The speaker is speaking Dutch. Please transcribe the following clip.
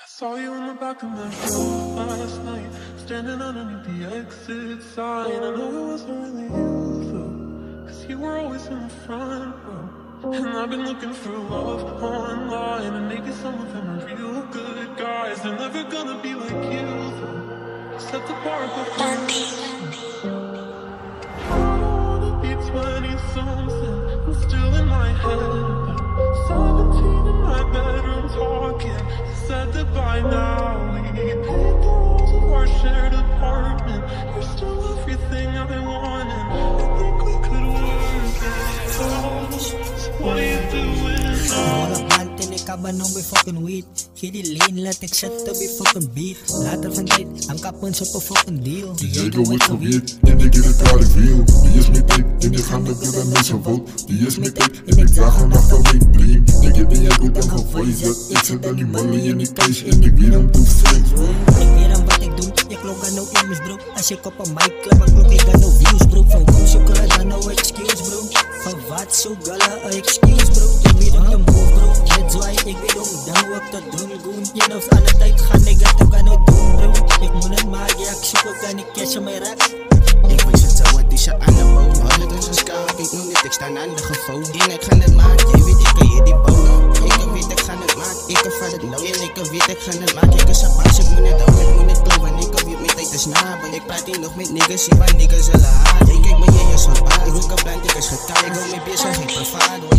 Saw you in the back of my room last night, standing underneath the exit sign. I know it wasn't really you though, cause you were always in the front row. And I've been looking for love online, and maybe some of them are real good guys. They're never gonna be like you though. Set the bar before me. I don't wanna be 20-something, I'm still in my head. 17 in my bedroom talking. Said that by now we paid the rules of our shared apartment. You're still everything I've been wanting. I think we could work it out. So what are you doing now? Kaban om bij fucking weed. Geen die lane, laat ik zetten bij fucking beat. Later van tijd, aan kappen op een fucking deal. Die jäger wordt geweerd, en ik get het reveal. Die is met tape, en die gaan met de mensen vote. Die is met tape, en ik draag hem achter mijn dream. Ik heb die jäger dan gevoice. Ik zet aan die money in die thuis, en ik weet hem te flex. Ik weet aan wat ik doe, ik klok aan no immers bro. Als ik op een mic klap, ik klok ik aan no views bro. Van kom zoeken aan no excuse bro. Van wat zo gala, excuse bro. Ik weet op de move bro, that's why ik weet ook dan hoe ik dat doen. Goon, je knows aan de tijd gaan, ik dat ook aan het doen bro. Ik moet het maken, ja ik zoek ook aan die cash in mijn rack. Ik weet het zo, wat is je aan de boot. Al het is een skaak, ik noem dit, ik sta aan de gevoel. En ik ga het maken, je weet ik kan je die boot. Ik weet ik ga het maken, ik kan van het nou. En ik weet ik ga het maken, ik is een baas, ik moet het ook, ik moet het kloppen. Ik weet mijn tijd is nabel, ik praat hier nog met niggas, zie waar niggas zullen haat. Ik kijk me je soort baas, ik rook een blind, ik is getaald. Ik wil mijn bezig, ik ben vader.